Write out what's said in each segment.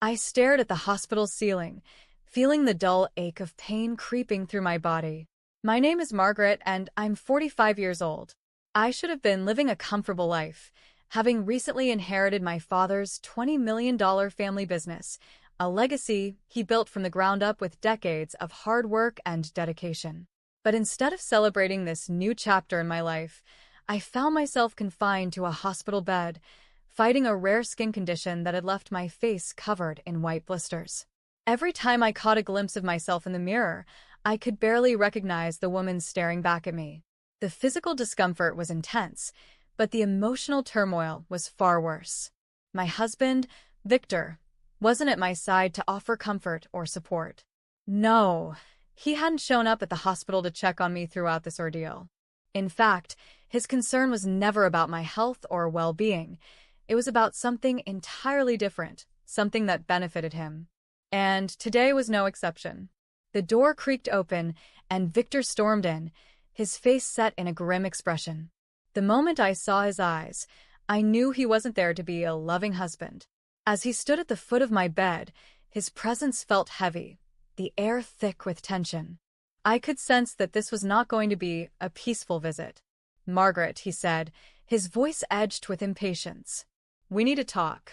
I stared at the hospital ceiling, feeling the dull ache of pain creeping through my body. My name is Margaret, and I'm 45 years old. I should have been living a comfortable life, having recently inherited my father's $20 million family business, a legacy he built from the ground up with decades of hard work and dedication. But instead of celebrating this new chapter in my life, I found myself confined to a hospital bed, fighting a rare skin condition that had left my face covered in white blisters. Every time I caught a glimpse of myself in the mirror, I could barely recognize the woman staring back at me. The physical discomfort was intense, but the emotional turmoil was far worse. My husband, Victor, wasn't at my side to offer comfort or support. No, he hadn't shown up at the hospital to check on me throughout this ordeal. In fact, his concern was never about my health or well-being. It was about something entirely different, something that benefited him. And today was no exception. The door creaked open, and Victor stormed in, his face set in a grim expression. The moment I saw his eyes, I knew he wasn't there to be a loving husband. As he stood at the foot of my bed, his presence felt heavy, the air thick with tension. I could sense that this was not going to be a peaceful visit. "Margaret," he said, his voice edged with impatience. "We need to talk."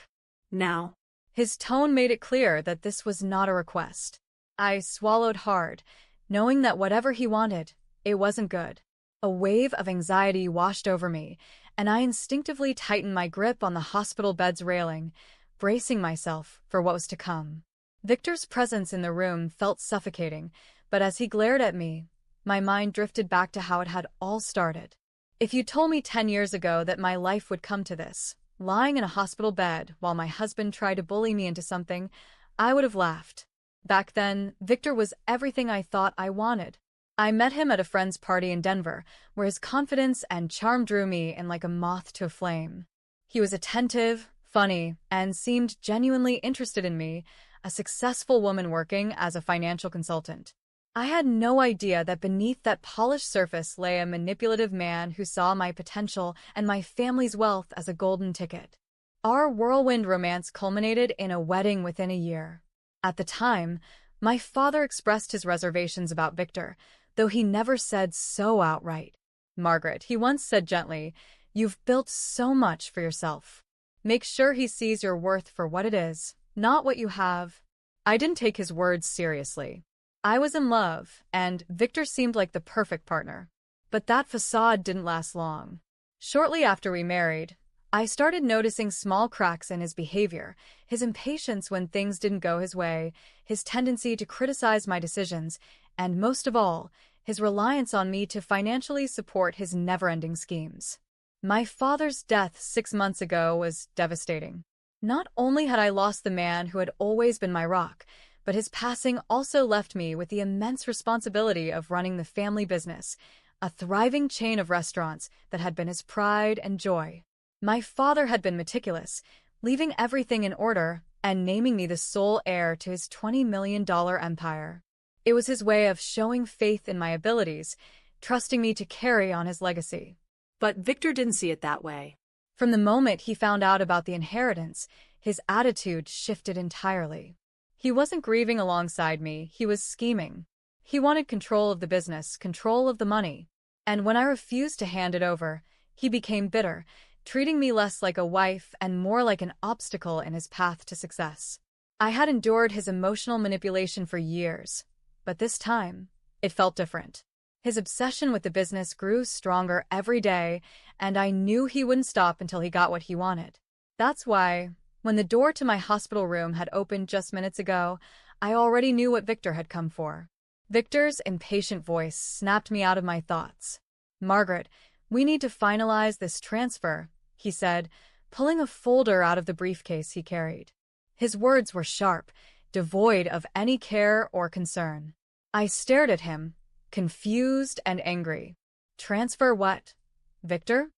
Now. His tone made it clear that this was not a request. I swallowed hard, knowing that whatever he wanted, it wasn't good. A wave of anxiety washed over me, and I instinctively tightened my grip on the hospital bed's railing, bracing myself for what was to come. Victor's presence in the room felt suffocating, but as he glared at me, my mind drifted back to how it had all started. If you told me 10 years ago that my life would come to this, lying in a hospital bed while my husband tried to bully me into something, I would have laughed. Back then, Victor was everything I thought I wanted. I met him at a friend's party in Denver, where his confidence and charm drew me in like a moth to a flame. He was attentive, funny, and seemed genuinely interested in me, a successful woman working as a financial consultant. I had no idea that beneath that polished surface lay a manipulative man who saw my potential and my family's wealth as a golden ticket. Our whirlwind romance culminated in a wedding within a year. At the time, my father expressed his reservations about Victor, though he never said so outright. "Margaret," he once said gently, "you've built so much for yourself. Make sure he sees your worth for what it is, not what you have." I didn't take his words seriously. I was in love, and Victor seemed like the perfect partner. But that facade didn't last long. Shortly after we married, I started noticing small cracks in his behavior, his impatience when things didn't go his way, his tendency to criticize my decisions, and most of all, his reliance on me to financially support his never-ending schemes. My father's death 6 months ago was devastating. Not only had I lost the man who had always been my rock, but his passing also left me with the immense responsibility of running the family business, a thriving chain of restaurants that had been his pride and joy. My father had been meticulous, leaving everything in order and naming me the sole heir to his $20 million empire. It was his way of showing faith in my abilities, trusting me to carry on his legacy. But Victor didn't see it that way. From the moment he found out about the inheritance, his attitude shifted entirely. He wasn't grieving alongside me, he was scheming. He wanted control of the business, control of the money. And when I refused to hand it over, he became bitter, treating me less like a wife and more like an obstacle in his path to success. I had endured his emotional manipulation for years, but this time, it felt different. His obsession with the business grew stronger every day, and I knew he wouldn't stop until he got what he wanted. That's why, when the door to my hospital room had opened just minutes ago, I already knew what Victor had come for. Victor's impatient voice snapped me out of my thoughts. "Margaret, we need to finalize this transfer," he said, pulling a folder out of the briefcase he carried. His words were sharp, devoid of any care or concern. I stared at him, confused and angry. "Transfer what, Victor?"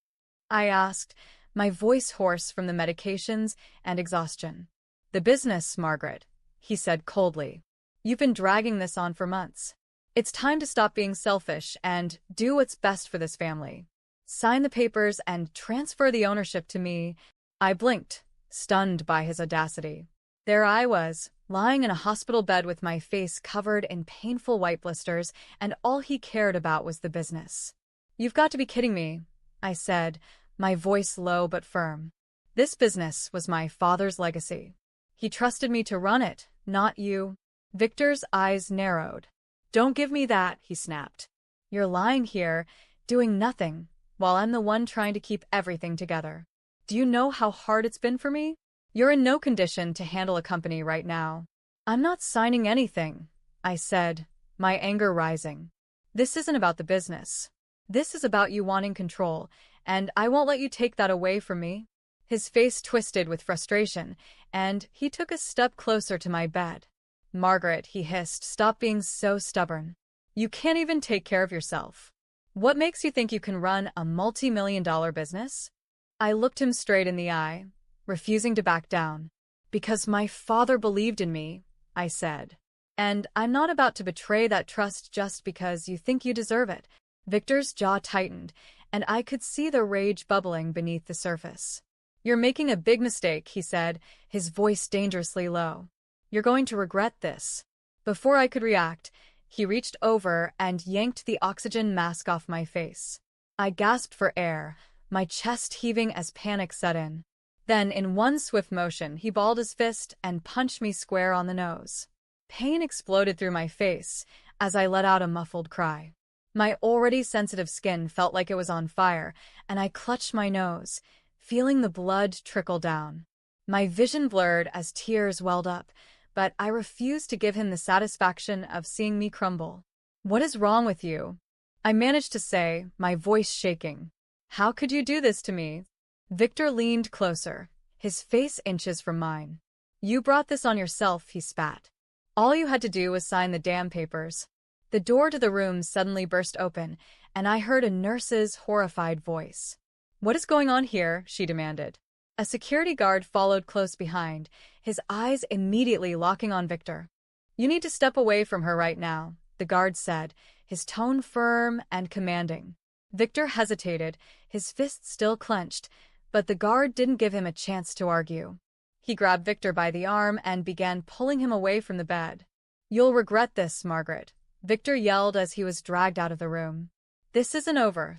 I asked, my voice hoarse from the medications and exhaustion. "The business, Margaret," he said coldly. "You've been dragging this on for months. It's time to stop being selfish and do what's best for this family. Sign the papers and transfer the ownership to me." I blinked, stunned by his audacity. There I was, lying in a hospital bed with my face covered in painful white blisters, and all he cared about was the business. "You've got to be kidding me," I said, my voice low but firm. This business was my father's legacy. He trusted me to run it, not you. Victor's eyes narrowed. "Don't give me that," he snapped. "You're lying here, doing nothing, while I'm the one trying to keep everything together. Do you know how hard it's been for me? You're in no condition to handle a company right now." "I'm not signing anything," I said, my anger rising. "This isn't about the business. This is about you wanting control, and I won't let you take that away from me." His face twisted with frustration, and he took a step closer to my bed. "Margaret," he hissed, "stop being so stubborn. You can't even take care of yourself. What makes you think you can run a multi-million-dollar business?" I looked him straight in the eye, refusing to back down. "Because my father believed in me," I said. "And I'm not about to betray that trust just because you think you deserve it." Victor's jaw tightened, and I could see the rage bubbling beneath the surface. "You're making a big mistake," he said, his voice dangerously low. "You're going to regret this." Before I could react, he reached over and yanked the oxygen mask off my face. I gasped for air, my chest heaving as panic set in. Then, in one swift motion, he balled his fist and punched me square on the nose. Pain exploded through my face as I let out a muffled cry. My already sensitive skin felt like it was on fire, and I clutched my nose, feeling the blood trickle down. My vision blurred as tears welled up, but I refused to give him the satisfaction of seeing me crumble. "What is wrong with you?" I managed to say, my voice shaking. "How could you do this to me?" Victor leaned closer, his face inches from mine. "You brought this on yourself," he spat. "All you had to do was sign the damn papers." The door to the room suddenly burst open, and I heard a nurse's horrified voice. "What is going on here?" she demanded. A security guard followed close behind, his eyes immediately locking on Victor. "You need to step away from her right now," the guard said, his tone firm and commanding. Victor hesitated, his fists still clenched, but the guard didn't give him a chance to argue. He grabbed Victor by the arm and began pulling him away from the bed. "You'll regret this, Margaret," Victor yelled as he was dragged out of the room. "This isn't over."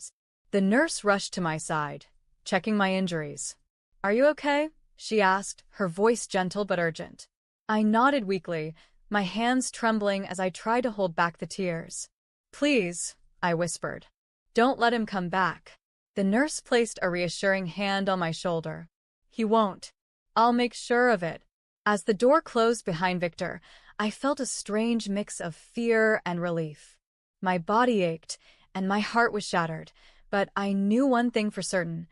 The nurse rushed to my side, checking my injuries. "Are you okay?" she asked, her voice gentle but urgent. I nodded weakly, my hands trembling as I tried to hold back the tears. "Please," I whispered. "Don't let him come back." The nurse placed a reassuring hand on my shoulder. "He won't. I'll make sure of it." As the door closed behind Victor, I felt a strange mix of fear and relief. My body ached, and my heart was shattered, but I knew one thing for certain.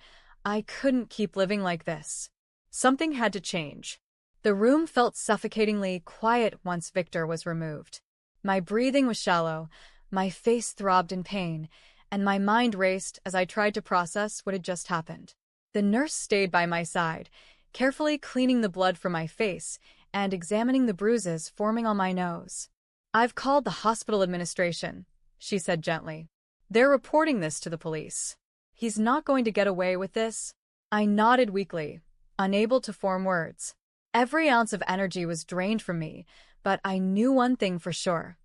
I couldn't keep living like this. Something had to change. The room felt suffocatingly quiet once Victor was removed. My breathing was shallow, my face throbbed in pain, and my mind raced as I tried to process what had just happened. The nurse stayed by my side, carefully cleaning the blood from my face and examining the bruises forming on my nose. "I've called the hospital administration," she said gently. "They're reporting this to the police. He's not going to get away with this." I nodded weakly, unable to form words. Every ounce of energy was drained from me, but I knew one thing for sure.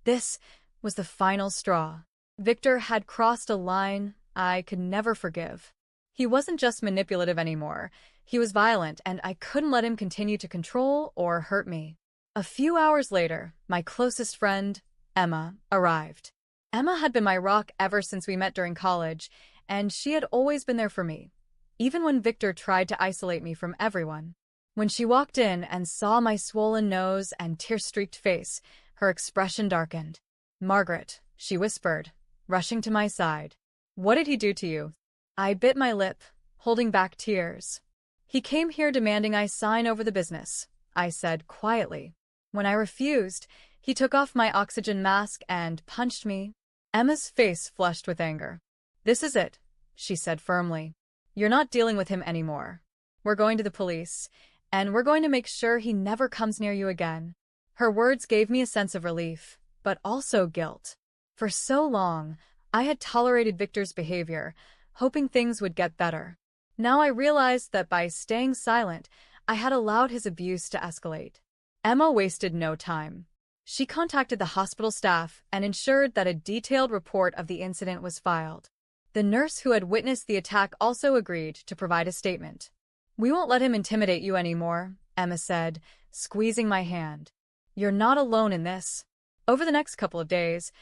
This was the final straw. Victor had crossed a line I could never forgive. He wasn't just manipulative anymore. He was violent, and I couldn't let him continue to control or hurt me. A few hours later, my closest friend, Emma, arrived. Emma had been my rock ever since we met during college, and she had always been there for me, even when Victor tried to isolate me from everyone. When she walked in and saw my swollen nose and tear-streaked face, her expression darkened. "Margaret," she whispered, rushing to my side. "What did he do to you?" I bit my lip, holding back tears. "He came here demanding I sign over the business," I said quietly. When I refused, he took off my oxygen mask and punched me. Emma's face flushed with anger. "This is it," she said firmly. "You're not dealing with him anymore. We're going to the police, and we're going to make sure he never comes near you again." Her words gave me a sense of relief, but also guilt. For so long, I had tolerated Victor's behavior, hoping things would get better. Now I realized that by staying silent, I had allowed his abuse to escalate. Emma wasted no time. She contacted the hospital staff and ensured that a detailed report of the incident was filed. The nurse who had witnessed the attack also agreed to provide a statement. "We won't let him intimidate you anymore," Emma said, squeezing my hand. "You're not alone in this." Over the next couple of days,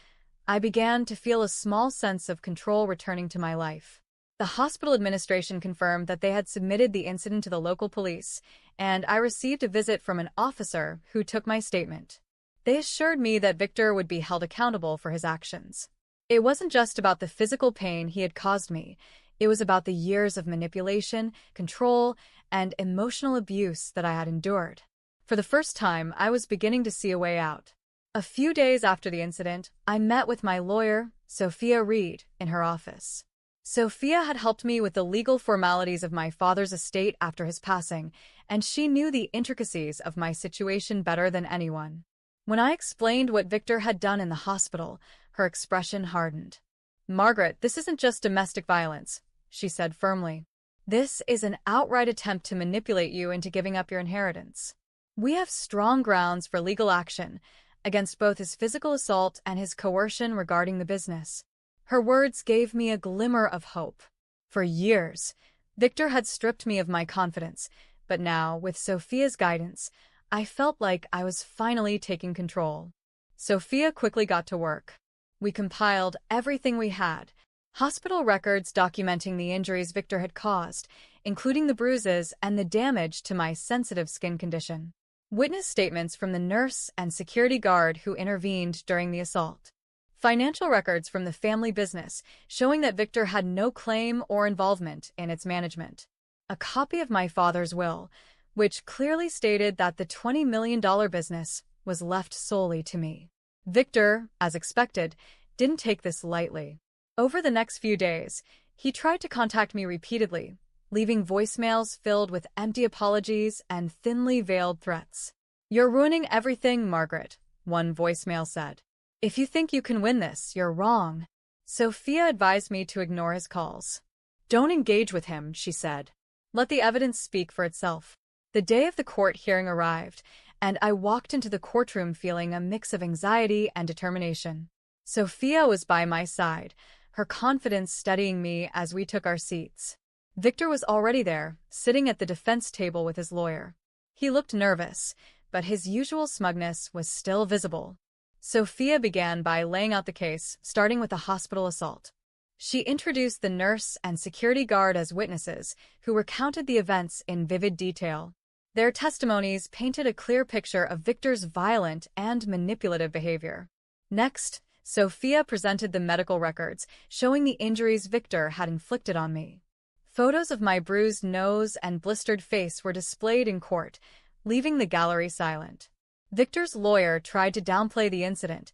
I began to feel a small sense of control returning to my life. The hospital administration confirmed that they had submitted the incident to the local police, and I received a visit from an officer who took my statement. They assured me that Victor would be held accountable for his actions. It wasn't just about the physical pain he had caused me. It was about the years of manipulation, control, and emotional abuse that I had endured. For the first time, I was beginning to see a way out. A few days after the incident, I met with my lawyer, Sophia Reed, in her office. Sophia had helped me with the legal formalities of my father's estate after his passing, and she knew the intricacies of my situation better than anyone. When I explained what Victor had done in the hospital, her expression hardened. "Margaret, this isn't just domestic violence," she said firmly. "This is an outright attempt to manipulate you into giving up your inheritance. We have strong grounds for legal action against both his physical assault and his coercion regarding the business." Her words gave me a glimmer of hope. For years, Victor had stripped me of my confidence, but now, with Sophia's guidance, I felt like I was finally taking control. Sophia quickly got to work. We compiled everything we had: hospital records documenting the injuries Victor had caused, including the bruises and the damage to my sensitive skin condition. Witness statements from the nurse and security guard who intervened during the assault. Financial records from the family business showing that Victor had no claim or involvement in its management. A copy of my father's will, which clearly stated that the $20 million business was left solely to me. Victor, as expected, didn't take this lightly. Over the next few days, he tried to contact me repeatedly, leaving voicemails filled with empty apologies and thinly veiled threats. "You're ruining everything, Margaret," one voicemail said. "If you think you can win this, you're wrong." Sophia advised me to ignore his calls. "Don't engage with him," she said. "Let the evidence speak for itself." The day of the court hearing arrived, and I walked into the courtroom feeling a mix of anxiety and determination. Sophia was by my side, her confidence steadying me as we took our seats. Victor was already there, sitting at the defense table with his lawyer. He looked nervous, but his usual smugness was still visible. Sophia began by laying out the case, starting with the hospital assault. She introduced the nurse and security guard as witnesses, who recounted the events in vivid detail. Their testimonies painted a clear picture of Victor's violent and manipulative behavior. Next, Sophia presented the medical records, showing the injuries Victor had inflicted on me. Photos of my bruised nose and blistered face were displayed in court, leaving the gallery silent. Victor's lawyer tried to downplay the incident,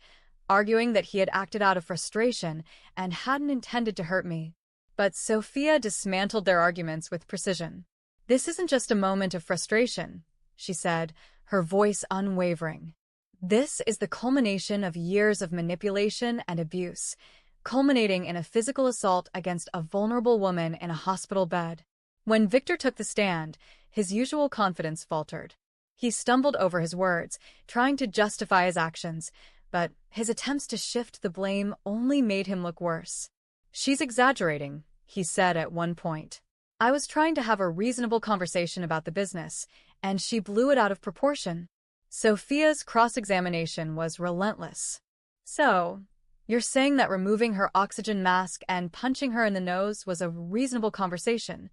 arguing that he had acted out of frustration and hadn't intended to hurt me. But Sophia dismantled their arguments with precision. "This isn't just a moment of frustration," she said, her voice unwavering. "This is the culmination of years of manipulation and abuse, culminating in a physical assault against a vulnerable woman in a hospital bed." When Victor took the stand, his usual confidence faltered. He stumbled over his words, trying to justify his actions, but his attempts to shift the blame only made him look worse. "She's exaggerating," he said at one point. "I was trying to have a reasonable conversation about the business, and she blew it out of proportion." Sophia's cross-examination was relentless. "So, you're saying that removing her oxygen mask and punching her in the nose was a reasonable conversation?"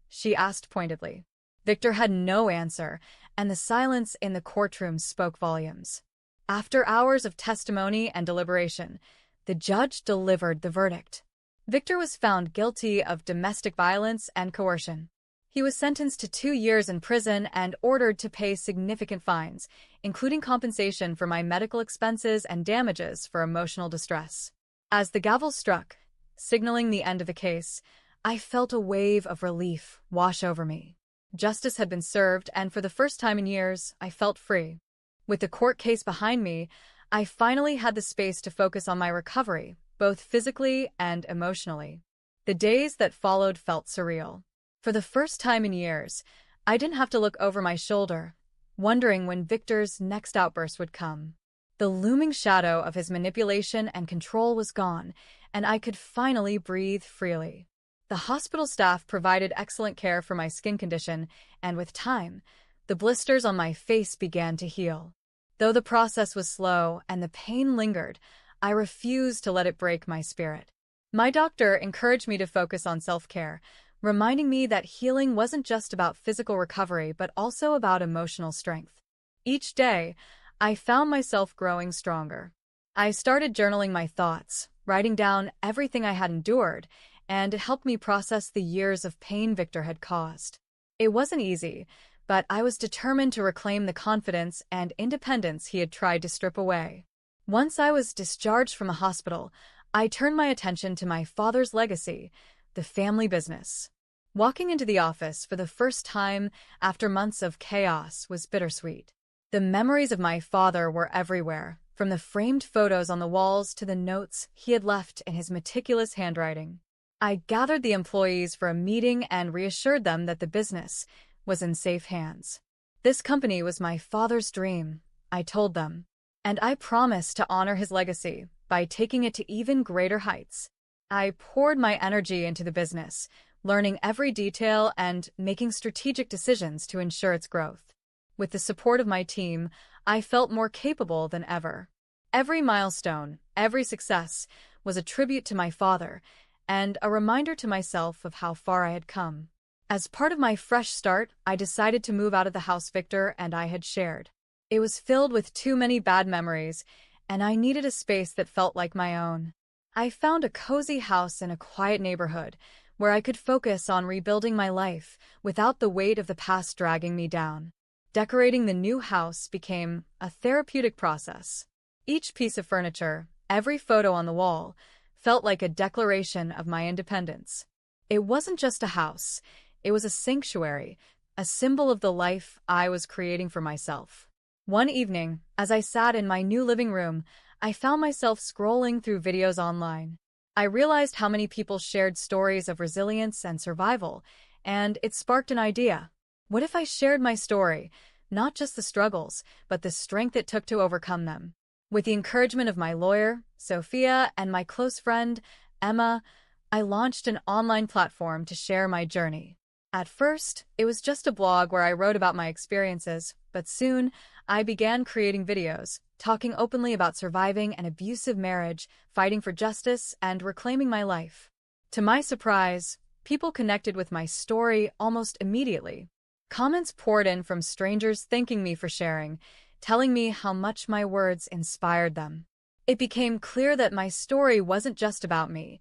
she asked pointedly. Victor had no answer, and the silence in the courtroom spoke volumes. After hours of testimony and deliberation, the judge delivered the verdict. Victor was found guilty of domestic violence and coercion. He was sentenced to 2 years in prison and ordered to pay significant fines, including compensation for my medical expenses and damages for emotional distress. As the gavel struck, signaling the end of the case, I felt a wave of relief wash over me. Justice had been served, and for the first time in years, I felt free. With the court case behind me, I finally had the space to focus on my recovery, both physically and emotionally. The days that followed felt surreal. For the first time in years, I didn't have to look over my shoulder, wondering when Victor's next outburst would come. The looming shadow of his manipulation and control was gone, and I could finally breathe freely. The hospital staff provided excellent care for my skin condition, and with time, the blisters on my face began to heal. Though the process was slow and the pain lingered, I refused to let it break my spirit. My doctor encouraged me to focus on self-care, reminding me that healing wasn't just about physical recovery but also about emotional strength. Each day, I found myself growing stronger. I started journaling my thoughts, writing down everything I had endured, and it helped me process the years of pain Victor had caused. It wasn't easy, but I was determined to reclaim the confidence and independence he had tried to strip away. Once I was discharged from the hospital, I turned my attention to my father's legacy, the family business. Walking into the office for the first time after months of chaos was bittersweet. The memories of my father were everywhere, from the framed photos on the walls to the notes he had left in his meticulous handwriting. I gathered the employees for a meeting and reassured them that the business was in safe hands. This company was my father's dream, I told them, and I promised to honor his legacy by taking it to even greater heights. I poured my energy into the business, learning every detail and making strategic decisions to ensure its growth. With the support of my team, I felt more capable than ever. Every milestone, every success, was a tribute to my father and a reminder to myself of how far I had come. As part of my fresh start, I decided to move out of the house Victor and I had shared. It was filled with too many bad memories, and I needed a space that felt like my own. I found a cozy house in a quiet neighborhood where I could focus on rebuilding my life without the weight of the past dragging me down. Decorating the new house became a therapeutic process. Each piece of furniture, every photo on the wall, felt like a declaration of my independence. It wasn't just a house, it was a sanctuary, a symbol of the life I was creating for myself. One evening, as I sat in my new living room, I found myself scrolling through videos online. I realized how many people shared stories of resilience and survival, and it sparked an idea. What if I shared my story, not just the struggles, but the strength it took to overcome them? With the encouragement of my lawyer, Sophia, and my close friend, Emma, I launched an online platform to share my journey. At first, it was just a blog where I wrote about my experiences, but soon, I began creating videos, talking openly about surviving an abusive marriage, fighting for justice, and reclaiming my life. To my surprise, people connected with my story almost immediately. Comments poured in from strangers thanking me for sharing, telling me how much my words inspired them. It became clear that my story wasn't just about me.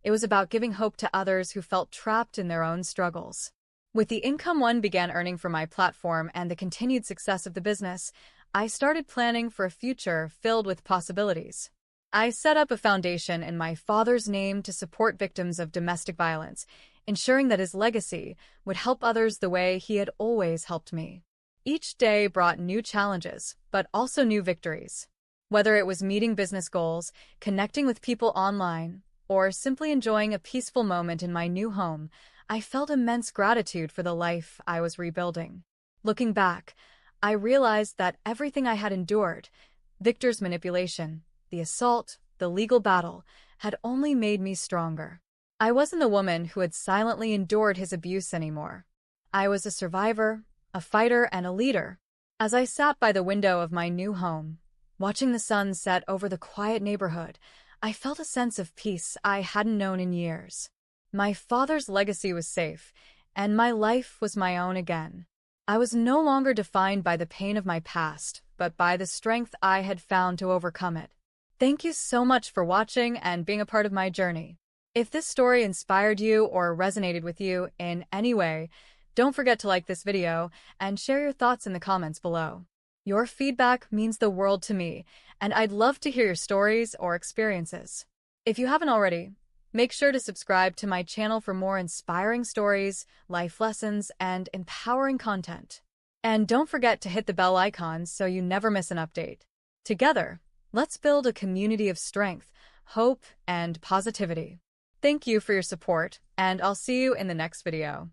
It was about giving hope to others who felt trapped in their own struggles. With the income one began earning from my platform and the continued success of the business, I started planning for a future filled with possibilities. I set up a foundation in my father's name to support victims of domestic violence, ensuring that his legacy would help others the way he had always helped me. Each day brought new challenges, but also new victories. Whether it was meeting business goals, connecting with people online, or simply enjoying a peaceful moment in my new home, I felt immense gratitude for the life I was rebuilding. Looking back, I realized that everything I had endured, Victor's manipulation, the assault, the legal battle, had only made me stronger. I wasn't the woman who had silently endured his abuse anymore. I was a survivor, a fighter, and a leader. As I sat by the window of my new home, watching the sun set over the quiet neighborhood, I felt a sense of peace I hadn't known in years. My father's legacy was safe, and my life was my own again. I was no longer defined by the pain of my past, but by the strength I had found to overcome it. Thank you so much for watching and being a part of my journey. If this story inspired you or resonated with you in any way, don't forget to like this video and share your thoughts in the comments below. Your feedback means the world to me, and I'd love to hear your stories or experiences. If you haven't already, make sure to subscribe to my channel for more inspiring stories, life lessons, and empowering content. And don't forget to hit the bell icon so you never miss an update. Together, let's build a community of strength, hope, and positivity. Thank you for your support, and I'll see you in the next video.